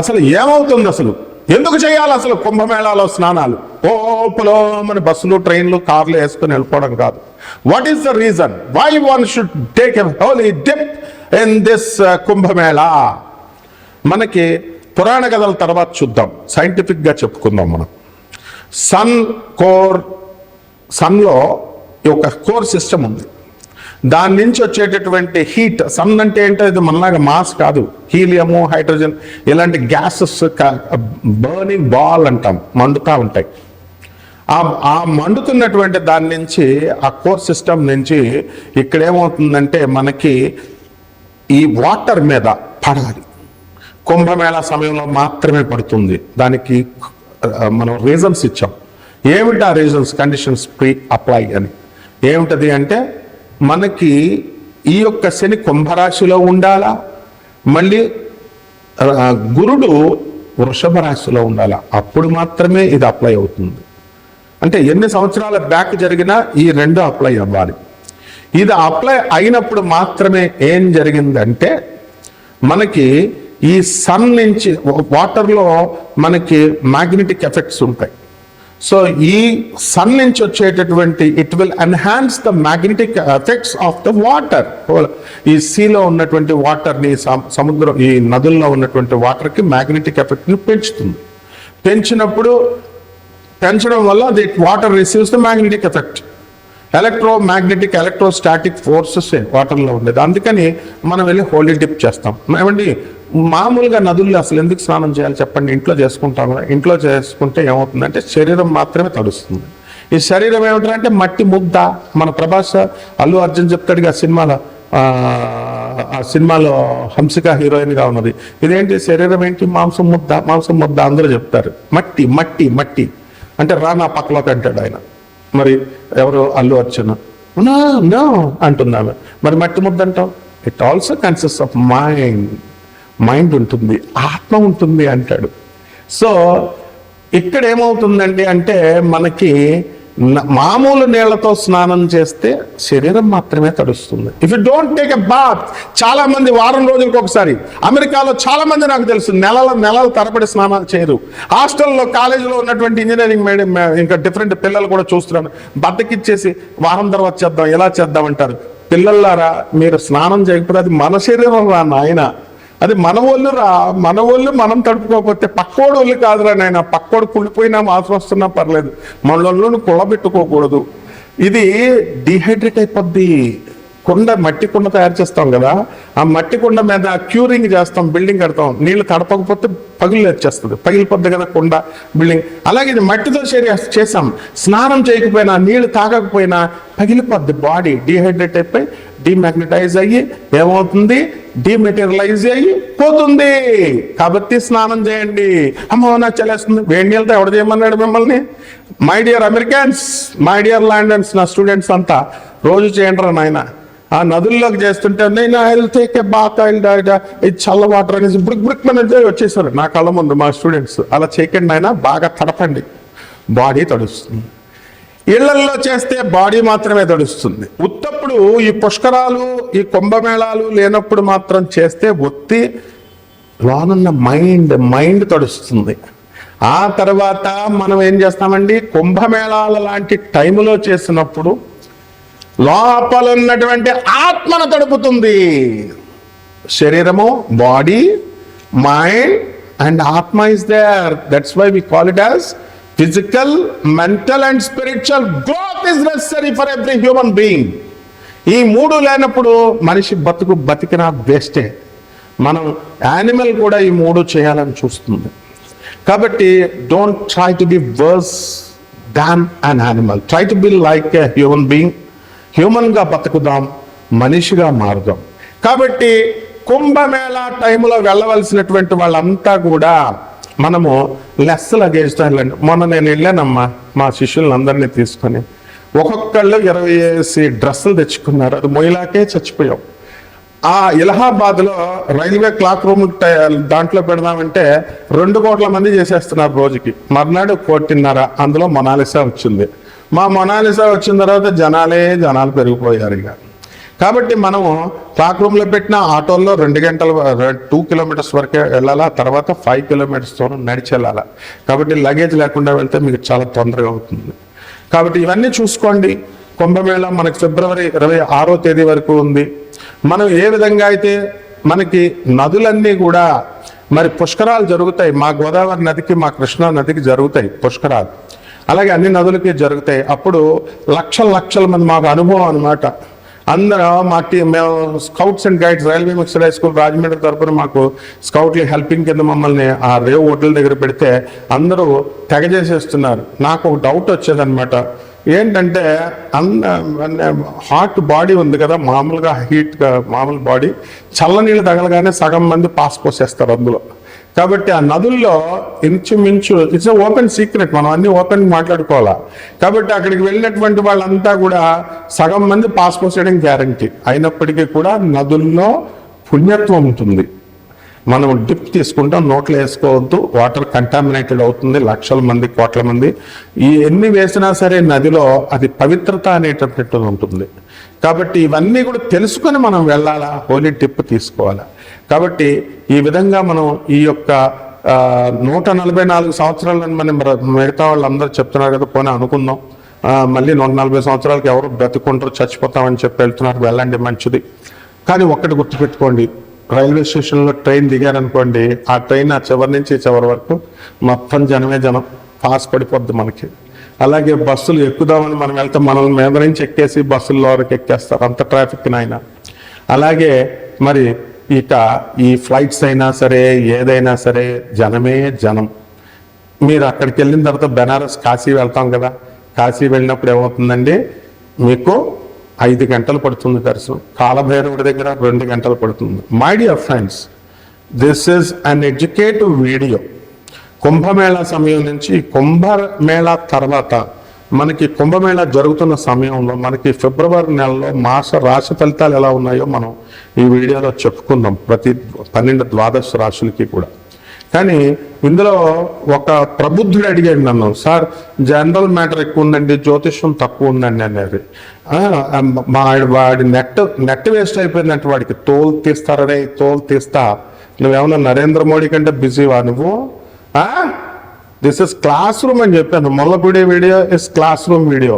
అసలు ఏమవుతుంది, అసలు ఎందుకు చేయాలి అసలు కుంభమేళాలో స్నానాలు? ఓపలో మన బస్సులు, ట్రైన్లు, కార్లు వేసుకుని వెళ్ళిపోవడం కాదు. What is the reason why one should take a holy dip in this Kumbh Mela? మనకి పురాణ కథల తర్వాత చూద్దాం, సైంటిఫిక్గా చెప్పుకుందాం. మనం సన్లో ఒక కోర్ సిస్టమ్ ఉంది. దాని నుంచి వచ్చేటటువంటి హీట్, సన్ అంటే ఏంటో ఇది మనలాగా మాస్ కాదు, హీలియము, హైడ్రోజన్ ఇలాంటి గ్యాసెస్ బర్నింగ్ బాల్ అంటాం, మండుతూ ఉంటాయి. ఆ మండుతున్నటువంటి దాని నుంచి, ఆ కోర్ సిస్టమ్ నుంచి ఇక్కడ ఏమవుతుందంటే మనకి ఈ వాటర్ మీద పడాలి. కుంభమేళా సమయంలో మాత్రమే పడుతుంది. దానికి మనం రీజన్స్ ఇచ్చాం. ఏమిటి ఆ రీజన్స్? కండిషన్స్ ప్రీ అప్లై అని. ఏమిటది అంటే మనకి ఈ యొక్క శని కుంభరాశిలో ఉండాలా, మళ్ళీ గురుడు వృషభ రాశిలో ఉండాలా, అప్పుడు మాత్రమే ఇది అప్లై అవుతుంది. అంటే ఎన్ని సంవత్సరాల బ్యాక్ జరిగినా ఈ రెండు అప్లై అవ్వాలి. ఇది అప్లై అయినప్పుడు మాత్రమే ఏం జరిగిందంటే మనకి ఈ సన్ నుంచి వాటర్లో మనకి మ్యాగ్నెటిక్ ఎఫెక్ట్స్ ఉంటాయి. సో ఈ సన్ నుంచి వచ్చేటటువంటి it will enhance the magnetic effects of the water. ఈ సీలో ఉన్నటువంటి వాటర్ని, సముద్రం, ఈ నదుల్లో ఉన్నటువంటి వాటర్కి మ్యాగ్నెటిక్ ఎఫెక్ట్ని పెంచుతుంది. పెంచడం వల్ల the water receives the magnetic effect. Electromagnetic, electrostatic forces వాటర్లో ఉండేది. అందుకని మనం వెళ్ళి హోలీ డిప్ చేస్తాం. ఏమండి, మామూలుగా నదుల్లో అసలు ఎందుకు స్నానం చేయాలి చెప్పండి? ఇంట్లో చేసుకుంటాం కదా. ఇంట్లో చేసుకుంటే ఏమవుతుందంటే శరీరం మాత్రమే తడుస్తుంది. ఈ శరీరం ఏమిటంటే మట్టి ముద్ద. మన ప్రభాస్, అల్లు అర్జున్ చెప్తాడు ఆ సినిమాలో హంసిక హీరోయిన్గా ఉన్నది. ఇదేంటి శరీరం ఏంటి? మాంసం ముద్ద అందరూ చెప్తారు. మట్టి మట్టి మట్టి అంటే రా నా పక్కలోకి అంటాడు ఆయన. మరి ఎవరు? అల్లు అర్జున్. నో అంటుంది ఆమె. మరి మట్టి ముద్ద అంటాం. It also consist of mind ఉంటుంది, ఆత్మ ఉంటుంది అంటాడు. సో ఇక్కడ ఏమవుతుందండి అంటే మనకి మామూలు నీళ్లతో స్నానం చేస్తే శరీరం మాత్రమే తడుస్తుంది. If you don't take a bath, చాలా మంది వారం రోజులకు ఒకసారి, అమెరికాలో చాలా మంది నాకు తెలుసు నెలల తరబడి స్నానాలు చేయరు. హాస్టల్లో, కాలేజీలో ఉన్నటువంటి ఇంజనీరింగ్ ఇంకా డిఫరెంట్ పిల్లలు కూడా చూస్తున్నాను, బద్దకిచ్చేసి వారం తర్వాత చేద్దాం, ఎలా చేద్దాం అంటారు. పిల్లలారా, మీరు స్నానం చేయకపోతే అది మన శరీరం రా నాయన, అది మన ఒళ్ళు రా. మన ఒళ్ళు మనం తడుపుకోకపోతే పక్కోడు ఒళ్ళు కాదురా నాయన. పక్కోడు కుళ్ళిపోయినా, మాత్రం వస్తున్నా పర్లేదు, మన ఒళ్ళును కుళ్ళబెట్టుకోకూడదు. ఇది డిహైడ్రేట్ అయిపోద్ది. మట్టి కుండ తయారు చేస్తాం కదా, ఆ మట్టి కుండ మీద క్యూరింగ్ చేస్తాం, బిల్డింగ్ కడతాం. నీళ్లు తడపకపోతే వచ్చేస్తుంది, పగిలిపోద్ది కదా కుండ, బిల్డింగ్. అలాగే ఇది మట్టితో చేసాం. స్నానం చేయకపోయినా, నీళ్లు తాగకపోయినా పగిలిపోద్ది. బాడీ డిహైడ్రేట్ అయిపోయి డిమాగ్నటైజ్ అయ్యి ఏమవుతుంది? డిమెటీరియలైజ్ అయ్యి పోతుంది. కాబట్టి స్నానం చేయండి. అమ్మో నాకు చలేస్తుంది. వేడి నీళ్ళతో ఎవడు చేయమన్నాడు మిమ్మల్ని? My dear Americans, my dear London's, నా స్టూడెంట్స్ అంతా రోజు చేయండి రా నాయన. ఆ నదుల్లోకి చేస్తుంటే నేను టేక్ ఏ బాత్, ఇది చల్ల వాటర్ అనేసి బుడిక్ వచ్చేసారు నా కళ్ళ ముందు మా స్టూడెంట్స్. అలా చేయకండి నాయన, బాగా తడపండి, బాడీ తడుస్తుంది. ఇళ్లల్లో చేస్తే బాడీ మాత్రమే తడుస్తుంది. ఉత్తప్పుడు ఈ పుష్కరాలు, ఈ కుంభమేళాలు లేనప్పుడు మాత్రం చేస్తే ఒత్తి లోనున్న మైండ్ తడుస్తుంది. ఆ తర్వాత మనం ఏం చేస్తామండి, కుంభమేళాల లాంటి టైంలో చేసినప్పుడు లోపల ఉన్నటువంటి ఆత్మను తడుపుతుంది. శరీరము, బాడీ, మైండ్ అండ్ ఆత్మ is there. That's why we call it as physical, mental and spiritual growth is necessary for every human being. ఈ మూడు లేనప్పుడు మనిషి బతికినా వేస్టే. మనం యానిమల్ కూడా ఈ మూడు చేయాలని చూస్తుంది. కాబట్టి don't try to be worse than an animal, try to be like a human being. హ్యూమన్గా బతుకుదాం, మనిషిగా మారుదాం. కాబట్టి కుంభమేళా టైంలో వెళ్ళవలసినటువంటి వాళ్ళంతా కూడా మనము లెస్ లగేజ్తో వెళ్ళండి. మొన్న నేను వెళ్ళానమ్మా, మా శిష్యులందరినీ తీసుకొని, ఒక్కొక్కళ్ళు 20 డ్రెస్సులు తెచ్చుకున్నారు. అది మొయిలాకే చచ్చిపోయాం. ఆ ఇలహాబాద్లో రైల్వే క్లాక్ రూమ్ దాంట్లో పెడదామంటే 2 కోట్ల మంది చేసేస్తున్నారు రోజుకి. మర్నాడు 1.5 కోటి, అందులో మొనాలిసా వచ్చింది. మా మొనాలిసా వచ్చిన తర్వాత జనాలు పెరిగిపోయారు. ఇక కాబట్టి మనము క్లాక్ రూమ్లో పెట్టిన ఆటోల్లో 2 గంటలు 2 కిలోమీటర్స్ వరకే వెళ్ళాలా, తర్వాత 5 కిలోమీటర్స్ దూరం నడిచి వెళ్ళాలా. కాబట్టి లగేజ్ లేకుండా వెళ్తే మీకు చాలా తొందరగా అవుతుంది. కాబట్టి ఇవన్నీ చూసుకోండి. కుంభమేళ మనకి ఫిబ్రవరి 26వ తేదీ వరకు ఉంది. మనం ఏ విధంగా అయితే మనకి నదులన్నీ కూడా మరి పుష్కరాలు జరుగుతాయి. మా గోదావరి నదికి, మా కృష్ణా నదికి జరుగుతాయి పుష్కరాలు, అలాగే అన్ని నదులకి జరుగుతాయి. అప్పుడు లక్షల మంది, మాకు అనుభవం అనమాట. అందరూ మేము scouts and guides railway mixed high school Rajahmundry తరఫున మాకు స్కౌట్లు హెల్పింగ్ కింద మమ్మల్ని ఆ రేవు ఒడ్ల దగ్గర పెడితే అందరూ తెగ చేసేస్తున్నారు. నాకు ఒక డౌట్ వచ్చేదనమాట. ఏంటంటే హాట్ బాడీ ఉంది కదా, మామూలుగా హీట్గా మామూలు బాడీ, చల్లనీళ్ళు తగలగానే సగం మంది పాస్ పోసేస్తారు అందులో. కాబట్టి ఆ నదుల్లో ఇంచుమించు ఇట్స్ ఓపెన్ సీక్రెట్, మనం అన్ని ఓపెన్ మాట్లాడుకోవాలా. కాబట్టి అక్కడికి వెళ్ళినటువంటి వాళ్ళంతా కూడా సగం మంది పాస్ పోసేయడం గ్యారంటీ. అయినప్పటికీ కూడా నదుల్లో పుణ్యత్వం ఉంటుంది. మనం డిప్ తీసుకుంటాం, నోట్లో వేసుకోవద్దు, వాటర్ కంటామినేటెడ్ అవుతుంది. లక్షల మంది, కోట్ల మంది ఎన్ని వేసినా సరే నదిలో అది పవిత్రత అనేటటువంటిది ఉంటుంది. కాబట్టి ఇవన్నీ కూడా తెలుసుకొని మనం వెళ్ళాలా, హోలీ టిప్ తీసుకోవాలా. కాబట్టి ఈ విధంగా మనం ఈ యొక్క 144 సంవత్సరాలని మనం మిగతా వాళ్ళందరూ చెప్తున్నారు కదా, పోనీ అనుకుందాం మళ్ళీ 140 సంవత్సరాలకు ఎవరు బ్రతుకుంటారు, చచ్చిపోతామని చెప్పి వెళ్తున్నారు. వెళ్ళండి, మంచిది. కానీ ఒక్కటి గుర్తుపెట్టుకోండి, రైల్వే స్టేషన్లో ట్రైన్ దిగారనుకోండి, ఆ ట్రైన్ ఆ చివరి నుంచి చివరి వరకు మొత్తం జనమే జనం, పాస్ పడిపోద్ది మనకి. అలాగే బస్సులు ఎక్కుదామని మనం వెళ్తే మనల్ని మీద నుంచి ఎక్కేసి బస్సుల్లో వరకు ఎక్కేస్తారు, అంత ట్రాఫిక్ అయినా. అలాగే మరి ఇక ఈ ఫ్లైట్స్ అయినా సరే, ఏదైనా సరే జనమే జనం. మీరు అక్కడికి వెళ్ళిన తర్వాత బెనారస్, కాశీ వెళ్తాం కదా, కాశీ వెళ్ళినప్పుడు ఏమవుతుందండి, మీకు 5 గంటలు పడుతుంది దర్శనం. కాలభైరవుడి దగ్గర 2 గంటలు పడుతుంది. My dear friends, this is an educative video. Kumbh Mela సమయం నుంచి కుంభమేళా తర్వాత మనకి కుంభమేళా జరుగుతున్న సమయంలో మనకి ఫిబ్రవరి నెలలో మాస రాశి ఫలితాలు ఎలా ఉన్నాయో మనం ఈ వీడియోలో చెప్పుకుందాం, ప్రతి 12 ద్వాదశ రాశులకి కూడా. కానీ ఇందులో ఒక ప్రబుద్ధుడు అడిగాడు నన్ను, సార్ జనరల్ మ్యాటర్ ఎక్కువ ఉందండి, జ్యోతిష్యం తక్కువ ఉందండి అనేది. వాడి నెట్ వేస్ట్ అయిపోయిందంటే వాడికి తోలు తీస్తారనే, తోలు తీస్తా, నువ్వేమన్నా నరేంద్ర మోడీ కంటే బిజీవా నువ్వు? దిస్ ఇస్ క్లాస్ రూమ్ అని చెప్పాను. Mollapudi video is class room video.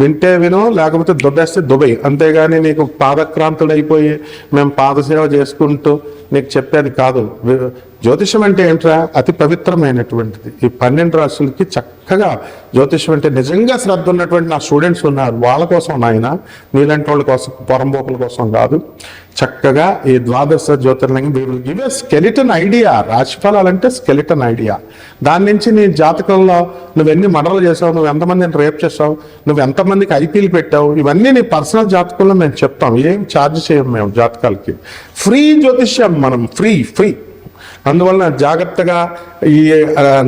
వింటే విను, లేకపోతే దుబ్బేస్తే దుబై. అంతేగాని నీకు పాదక్రాంతుడైపోయి మేము పాదసేవ చేసుకుంటూ నీకు చెప్పేది కాదు. జ్యోతిషం అంటే ఏంట్రా, అతి పవిత్రమైనటువంటిది. ఈ 12 రాశులకి చక్కగా జ్యోతిషం అంటే నిజంగా శ్రద్ధ ఉన్నటువంటి నా స్టూడెంట్స్ ఉన్నారు, వాళ్ళ కోసం నాయన, నీలాంటి వాళ్ళ కోసం, పొరంబోకుల కోసం కాదు. చక్కగా ఈ ద్వాదశ జ్యోతిర్లింగం we will give a skeleton idea. రాశిఫలాలంటే స్కెలిటన్ ఐడియా. దాని నుంచి నీ జాతకంలో నువ్వు ఎన్ని మర్డర్లు చేసావు, నువ్వు ఎంతమందిని రేప్ చేసావు, నువ్వు ఎంతమందికి ఐపీలు పెట్టావు, ఇవన్నీ నీ పర్సనల్ జాతకంలో మేము చెప్తాం. ఏం ఛార్జ్ చేయం మేము జాతకాలకి. ఫ్రీ జ్యోతిష్యం మనం, ఫ్రీ. అందువలన జాగ్రత్తగా ఈ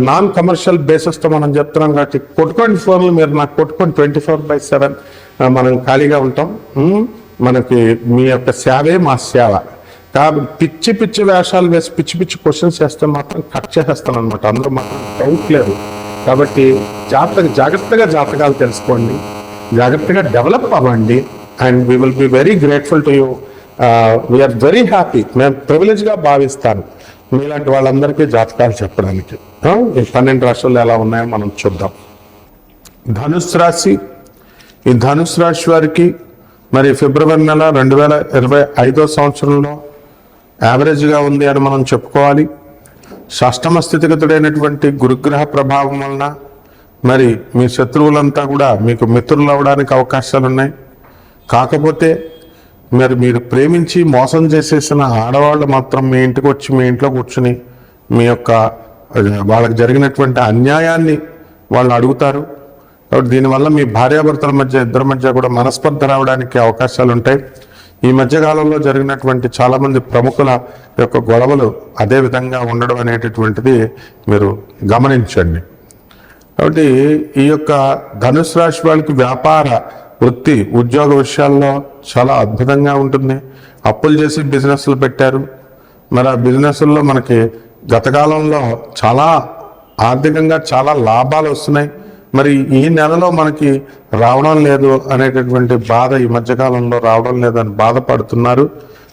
నాన్ కమర్షియల్ బేసిస్తో మనం చెప్తున్నాం. కాబట్టి కొట్టుకోండి ఫోన్లు, మీరు నాకు కొట్టుకోండి. 24/7 మనం ఖాళీగా ఉంటాం. మనకి మీ యొక్క సేవే మా సేవ. కాబట్టి పిచ్చి వేషాలు వేసి పిచ్చి క్వశ్చన్స్ వేస్తే మాత్రం కట్ చేసేస్తాను అనమాట. అందులో మాత్రం డౌట్ లేదు. కాబట్టి జాగ్రత్తగా జాతకాలు తెలుసుకోండి, జాగ్రత్తగా డెవలప్ అవ్వండి. And we will be very grateful to you. We are very happy. మేము ప్రివిలేజ్గా భావిస్తాను మీలాంటి వాళ్ళందరికీ జాతకాలు చెప్పడానికి. ఈ 12 రాశులు ఎలా ఉన్నాయో మనం చూద్దాం. ధనుసు రాశి. ఈ ధనుసు రాశి వారికి మరి ఫిబ్రవరి నెల 2025వ సంవత్సరంలో యావరేజ్గా ఉంది అని మనం చెప్పుకోవాలి. షష్టమ స్థితిగతుడైనటువంటి గురుగ్రహ ప్రభావం వలన మరి మీ శత్రువులంతా కూడా మీకు మిత్రులు అవడానికి అవకాశాలు ఉన్నాయి. కాకపోతే మరి మీరు ప్రేమించి మోసం చేసేసిన ఆడవాళ్ళు మాత్రం మీ ఇంటికి వచ్చి మీ ఇంట్లో కూర్చుని మీ యొక్క వాళ్ళకి జరిగినటువంటి అన్యాయాన్ని వాళ్ళు అడుగుతారు. కాబట్టి దీనివల్ల మీ భార్యాభర్తల మధ్య, ఇద్దరి మధ్య కూడా మనస్పర్ధ రావడానికి అవకాశాలు ఉంటాయి. ఈ మధ్యకాలంలో జరిగినటువంటి చాలామంది ప్రముఖుల యొక్క గొడవలు అదే విధంగా ఉండడం అనేటటువంటిది మీరు గమనించండి. కాబట్టి ఈ యొక్క ధనుసు రాశి వాళ్ళకి వ్యాపార, వృత్తి, ఉద్యోగ విషయాల్లో చాలా అద్భుతంగా ఉంటుంది. అప్పులు చేసి బిజినెస్లు పెట్టారు. మరి ఆ బిజినెస్ల్లో మనకి గత కాలంలో చాలా ఆర్థికంగా చాలా లాభాలు వస్తున్నాయి. మరి ఈ నెలలో మనకి రావడం లేదు అనేటటువంటి బాధ ఈ మధ్యకాలంలో రావడం లేదని బాధపడుతున్నారు.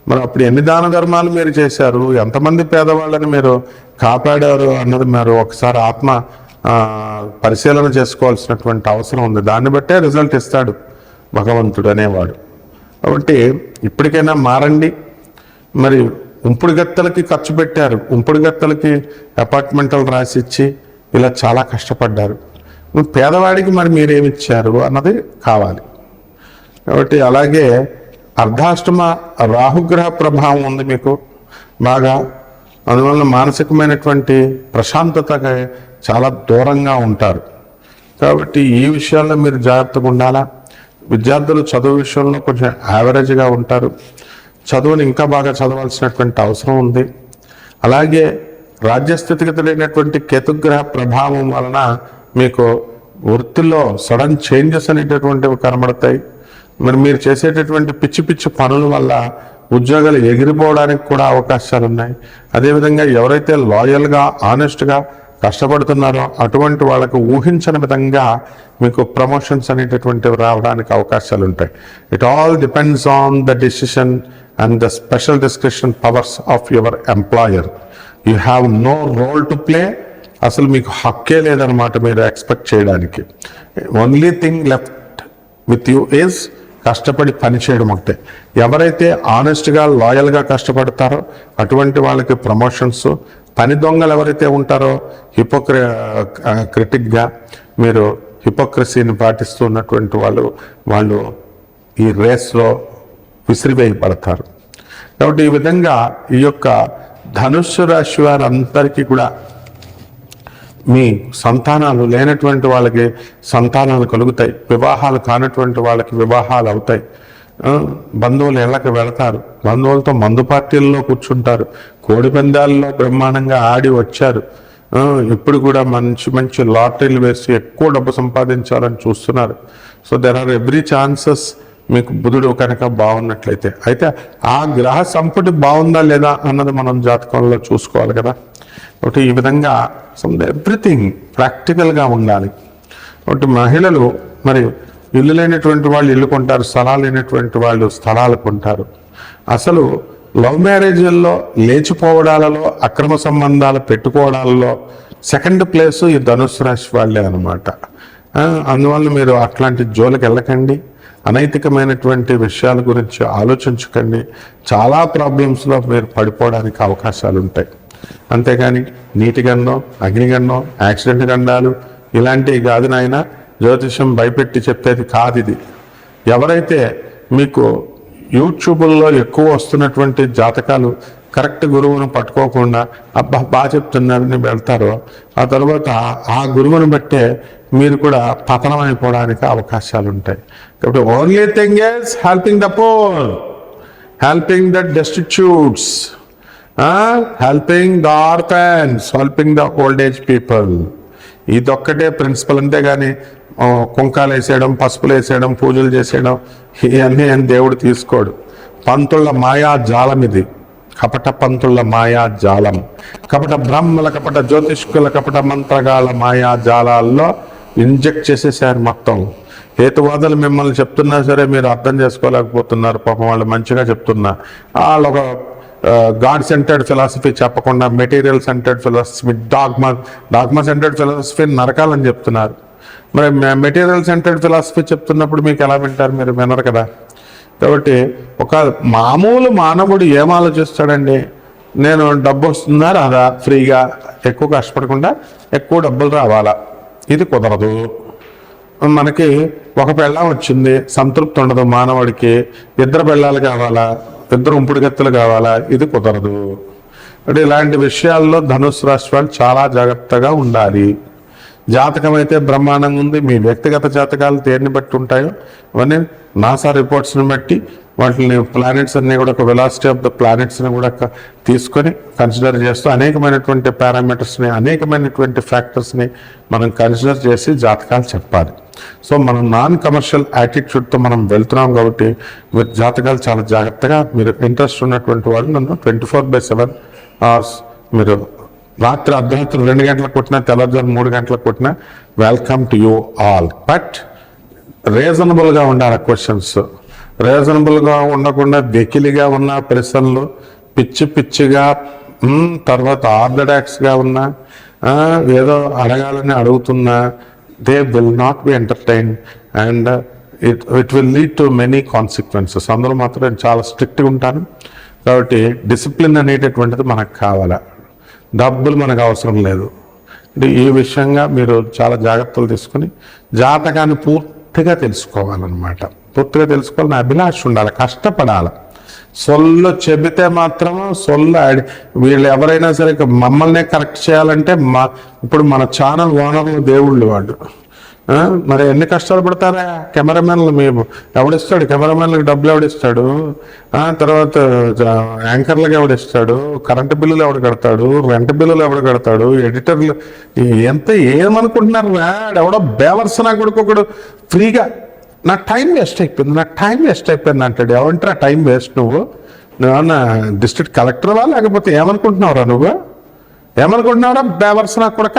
మరి అప్పుడు ఎన్ని దాన ధర్మాలు మీరు చేశారు, ఎంతమంది పేదవాళ్ళని మీరు కాపాడారు అన్నది మీరు ఒకసారి ఆత్మ పరిశీలన చేసుకోవాల్సినటువంటి అవసరం ఉంది. దాన్ని బట్టే రిజల్ట్ ఇస్తాడు భగవంతుడు అనేవాడు. కాబట్టి ఇప్పటికైనా మారండి. మరి ఉంపుడు గత్తలకి ఖర్చు పెట్టారు, ఉంపుడు గత్తలకి అపార్ట్మెంట్లు రాసిచ్చి ఇలా చాలా కష్టపడ్డారు. పేదవాడికి మరి మీరేమిచ్చారు అన్నది కావాలి. కాబట్టి అలాగే అర్ధాష్టమ రాహుగ్రహ ప్రభావం ఉంది మీకు బాగా. అందువల్ల మానసికమైనటువంటి ప్రశాంతతకి చాలా దూరంగా ఉంటారు. కాబట్టి ఈ విషయాల్లో మీరు జాగ్రత్తగా ఉండాలా. విద్యార్థులు చదువు విషయంలో కొంచెం యావరేజ్గా ఉంటారు. చదువుని ఇంకా బాగా చదవాల్సినటువంటి అవసరం ఉంది. అలాగే రాజ్యస్థితిగతి లేనటువంటి కేతుగ్రహ ప్రభావం వలన మీకు వృత్తిలో సడన్ చేంజెస్ అనేటటువంటివి కనబడతాయి. మరి మీరు చేసేటటువంటి పిచ్చి పిచ్చి పనుల వల్ల ఉద్యోగాలు ఎగిరిపోవడానికి కూడా అవకాశాలు ఉన్నాయి. అదేవిధంగా ఎవరైతే లాయల్గా ఆనెస్ట్గా కష్టపడుతున్నారో అటువంటి వాళ్ళకు ఊహించని విధంగా మీకు ప్రమోషన్స్ అనేటటువంటివి రావడానికి అవకాశాలు ఉంటాయి. It all depends on the decision and the special description powers of your employer. You have no role to play. అసలు మీకు హక్కే లేదనమాట మీరు ఎక్స్పెక్ట్ చేయడానికి. Only thing left with you is కష్టపడి పని చేయడం ఒకటే. ఎవరైతే ఆనెస్ట్గా లాయల్గా కష్టపడతారో అటువంటి వాళ్ళకి ప్రమోషన్స్. పని దొంగలు ఎవరైతే ఉంటారో క్రిటిక్గా మీరు హిపోక్రసీని పాటిస్తూ ఉన్నటువంటి వాళ్ళు ఈ రేస్లో విసిరివేయబడతారు. కాబట్టి ఈ విధంగా ఈ యొక్క ధనుస్సు రాశి వారందరికీ కూడా మీ సంతానాలు లేనటువంటి వాళ్ళకి సంతానాలు కలుగుతాయి. వివాహాలు కానటువంటి వాళ్ళకి వివాహాలు అవుతాయి. బంధువులు ఇళ్ళకి వెళతారు. బంధువులతో మందు పార్టీల్లో కూర్చుంటారు. కోడి పందాల్లో బ్రహ్మాండంగా ఆడి వచ్చారు. ఇప్పుడు కూడా మంచి మంచి లాటరీలు వేసి ఎక్కువ డబ్బు సంపాదించాలని చూస్తున్నారు. So there or every chances మీకు బుధుడు కనుక బాగున్నట్లయితే. అయితే ఆ గ్రహ సంపుటి బాగుందా లేదా అన్నది మనం జాతకంలో చూసుకోవాలి కదా. కాబట్టి ఈ విధంగా ఎవ్రీథింగ్ ప్రాక్టికల్గా ఉండాలి. కాబట్టి మహిళలు మరి ఇల్లు లేనటువంటి వాళ్ళు ఇల్లు కొంటారు, స్థలాలు లేనటువంటి వాళ్ళు స్థలాలు కొంటారు. అసలు లవ్ మ్యారేజ్ల్లో లేచిపోవడాలలో, అక్రమ సంబంధాలు పెట్టుకోవడాలలో సెకండ్ ప్లేసు ఈ ధనుస్సు రాశి వాళ్ళే అనమాట. అందువల్ల మీరు అట్లాంటి జోలికి వెళ్ళకండి. అనైతికమైనటువంటి విషయాల గురించి ఆలోచించకండి. చాలా ప్రాబ్లమ్స్లో మీరు పడిపోవడానికి అవకాశాలు ఉంటాయి. అంతేగాని నీటి గండం, అగ్నిగండం, యాక్సిడెంట్ గండాలు ఇలాంటివి కాదు నాయన. జ్యోతిషం భయపెట్టి చెప్పేది కాదు ఇది. ఎవరైతే మీకు యూట్యూబ్లో ఎక్కువ వస్తున్నటువంటి జాతకాలు కరెక్ట్ గురువును పట్టుకోకుండా అబ్బా బాగా చెప్తున్నారని వెళ్తారో ఆ తర్వాత ఆ గురువుని బట్టే మీరు కూడా పతనం అయిపోవడానికి అవకాశాలు ఉంటాయి. కాబట్టి only thing is helping the poor, helping the destitutes, helping the orphans, helping the old age people. ఇదొక్కటే ప్రిన్సిపల్. అంతేగాని కుంకాలు వేసేయడం, పసుపులు వేసేయడం, పూజలు చేసేయడం ఇవన్నీ దేవుడు తీసుకోడు. పంతుళ్ళ మాయా జాలం ఇది. కపట పంతుళ్ళ మాయా జాలం, కపట బ్రహ్మల, కపట జ్యోతిష్కుల, కపట మంత్రగాల మాయా జాలాల్లో ఇంజెక్ట్ చేసేసారు మొత్తం. హేతువాదులు మిమ్మల్ని చెప్తున్నా సరే మీరు అర్థం చేసుకోలేకపోతున్నారు. పాపం వాళ్ళు మంచిగా చెప్తున్నా వాళ్ళు ఒక గాడ్ సెంటర్డ్ ఫిలాసఫీ చెప్పకుండా material centred philosophy, dogma centred philosophy నరకాలని చెప్తున్నారు. మరి మెటీరియల్ సెంటర్డ్ ఫిలాసఫీ చెప్తున్నప్పుడు మీకు ఎలా వింటారు? మీరు వినరు కదా. కాబట్టి ఒక మామూలు మానవుడు ఏం ఆలోచిస్తాడండి? నేను డబ్బు వస్తుందా రాదా, ఫ్రీగా ఎక్కువ కష్టపడకుండా ఎక్కువ డబ్బులు రావాలా? ఇది కుదరదు. మనకి ఒక పెళ్ళం వచ్చింది, సంతృప్తి ఉండదు మానవుడికి. ఇద్దరు పెళ్ళాలు కావాలా, ఇద్దరు ఉంపుడు గత్తులు కావాలా? ఇది కుదరదు. అంటే ఇలాంటి విషయాల్లో ధనుస్సు రాశి వాళ్ళు చాలా జాగ్రత్తగా ఉండాలి. జాతకం అయితే బ్రహ్మాండంగా ఉంది. మీ వ్యక్తిగత జాతకాలు దేన్ని బట్టి ఉంటాయో అవన్నీ నాసా రిపోర్ట్స్ని బట్టి వాటిని ప్లానెట్స్ అన్నీ కూడా ఒక వెలాసిటీ ఆఫ్ ద ప్లానెట్స్ని కూడా తీసుకొని కన్సిడర్ చేస్తూ అనేకమైనటువంటి పారామీటర్స్ని, అనేకమైనటువంటి ఫ్యాక్టర్స్ని మనం కన్సిడర్ చేసి జాతకాలు చెప్పాలి. సో మనం నాన్ కమర్షియల్ యాటిట్యూడ్తో మనం వెళ్తున్నాం కాబట్టి మీరు జాతకాలు చాలా జాగ్రత్తగా, మీరు ఇంట్రెస్ట్ ఉన్నటువంటి వాళ్ళు నన్ను 24/7 అవర్స్ మీరు రాత్రి అర్ధరాత్రి 2 గంటలకు కొట్టినా, తెల్లవారుజాము 3 గంటలకు కొట్టినా, welcome to you all. But రీజనబుల్గా ఉండాలి క్వశ్చన్స్. రీజనబుల్గా ఉండకుండా వెకిలిగా ఉన్న ప్రశ్నలు, పిచ్చి పిచ్చిగా, తర్వాత ఆర్థడాక్స్గా ఉన్న, ఏదో అడగాలని అడుగుతున్నా, they will not be entertain and it will lead to many consequences. అందులో మాత్రం నేను చాలా స్ట్రిక్ట్గా ఉంటాను. కాబట్టి డిసిప్లిన్ అనేటటువంటిది మనకు కావాలా, డబ్బులు మనకు అవసరం లేదు. ఈ విషయంగా మీరు చాలా జాగ్రత్తలు తీసుకుని జాతకాన్ని పూర్తిగా తెలుసుకోవాలన్నమాట. పూర్తిగా తెలుసుకోవాలని అభిలాష ఉండాలి, కష్టపడాలి. సొల్లు చెబితే మాత్రం వీళ్ళు ఎవరైనా సరే మమ్మల్నే కరెక్ట్ చేయాలంటే ఇప్పుడు మన ఛానల్ ఓనర్లు దేవుళ్ళు వాళ్ళు. మరి ఎన్ని కష్టాలు పడతారా కెమెరామెన్లు. మేము ఎవడిస్తాడు కెమెరామెన్లకు డబ్బులు, ఎవడిస్తాడు? తర్వాత యాంకర్లకు ఎవడిస్తాడు? కరెంటు బిల్లులు ఎవడు కడతాడు? రెంట్ బిల్లులు ఎవడు కడతాడు? ఎడిటర్లు ఎంత ఏమనుకుంటున్నారు? ఎవడో బేవర్స్ నా కొడుకు ఒకడు ఫ్రీగా నా టైం వేస్ట్ అయిపోయింది అంటాడు. ఏమంటారా టైం వేస్ట్? నువ్వేమన్నా డిస్ట్రిక్ట్ కలెక్టర్వా? లేకపోతే ఏమనుకుంటున్నావురా నువ్వు? ఏమనుకుంటున్నావురా బేవర్స్ నా కొడక?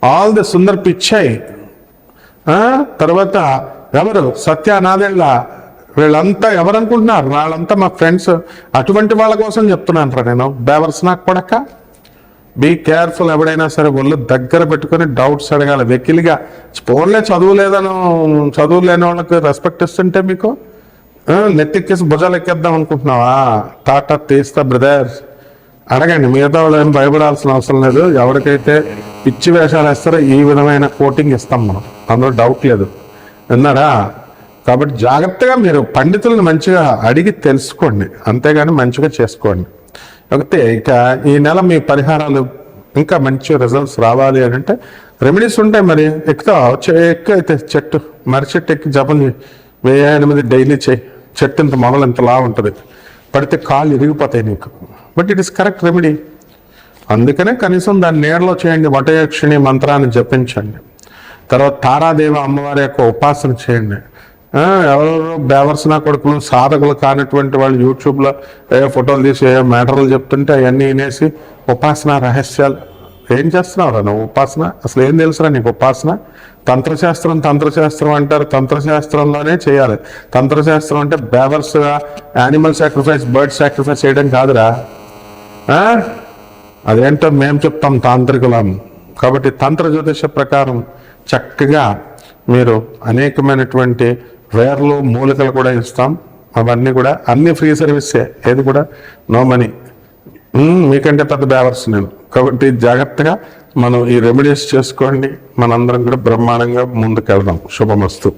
All the Sundar పిచ్చాయి. తర్వాత ఎవరు సత్యానాదేళ్ళ, వీళ్ళంతా ఎవరనుకుంటున్నారు? వాళ్ళంతా మా ఫ్రెండ్స్. అటువంటి వాళ్ళ కోసం చెప్తున్నాను రా నేను. బేవర్స్ నాకు కొడక, బీ కేర్ఫుల్. ఎవడైనా సరే ఒళ్ళు దగ్గర పెట్టుకొని డౌట్స్ అడగాలి. వెకిలిగా ఫోన్లే చదువు లేని వాళ్ళకి రెస్పెక్ట్ ఇస్తుంటే మీకు నెత్తిక్కేసి భుజాలు ఎక్కేద్దాం అనుకుంటున్నావా? తాట తీస్తా బ్రదర్, అడగండి. మిగతా వాళ్ళు ఏం భయపడాల్సిన అవసరం లేదు. ఎవరికైతే పిచ్చి వేషాలు వేస్తారో ఈ విధమైన కోటింగ్ ఇస్తాం మనం, అందులో డౌట్ లేదు. విన్నారా? కాబట్టి జాగ్రత్తగా మీరు పండితులను మంచిగా అడిగి తెలుసుకోండి, అంతేగాని మంచిగా చేసుకోండి. అయితే ఇక ఈ నెల మీ పరిహారాలు ఇంకా మంచి రిజల్ట్స్ రావాలి అని అంటే రెమెడీస్ ఉంటాయి. మరి అయితే చెట్టు, మర్రి చెట్టు ఎక్కి జపం 1008 డైలీ చేయి. చెట్టు ఇంత మొదలు ఇంతలా ఉంటుంది, పడితే కాళ్ళు ఇరిగిపోతాయి నీకు. But it is correct remedy. అందుకనే కనీసం దాన్ని నీడలో చేయండి. వటయక్షిణి మంత్రాన్ని జపించండి. తర్వాత తారాదేవి అమ్మవారి యొక్క ఉపాసన చేయండి. ఎవరెవరో బేవర్స్ నా కొడుకులు, సాధకులు కానిటువంటి వాళ్ళు యూట్యూబ్లో ఫోటోలు తీసి మ్యాటర్లు చెప్తుంటే అవన్నీ వినేసి ఉపాసన రహస్యాలు ఏం చేస్తున్నావురా నువ్వు? ఉపాసన అసలు ఏం తెలుసురా నీకు? ఉపాసన తంత్రశాస్త్రం అంటారు. తంత్రశాస్త్రంలోనే చేయాలి. తంత్రశాస్త్రం అంటే బేవర్స్గా యానిమల్ సాక్రిఫైస్, బర్డ్ సాక్రిఫైస్ చేయడం కాదురా. అదేంటో మేము చెప్తాం తాంత్రికులం. కాబట్టి తంత్ర జ్యోతిష ప్రకారం చక్కగా మీరు అనేకమైనటువంటి వేర్లు, మూలికలు కూడా ఇస్తాం. అవన్నీ కూడా అన్ని ఫ్రీ సర్వీసే, ఏది కూడా నో మనీ. మీకంటే పెద్ద బేవర్స్ నేను. కాబట్టి జాగ్రత్తగా మనం ఈ రెమెడీస్ చేసుకోండి. మనందరం కూడా బ్రహ్మాండంగా ముందుకు వెళ్దాం. శుభమస్తు.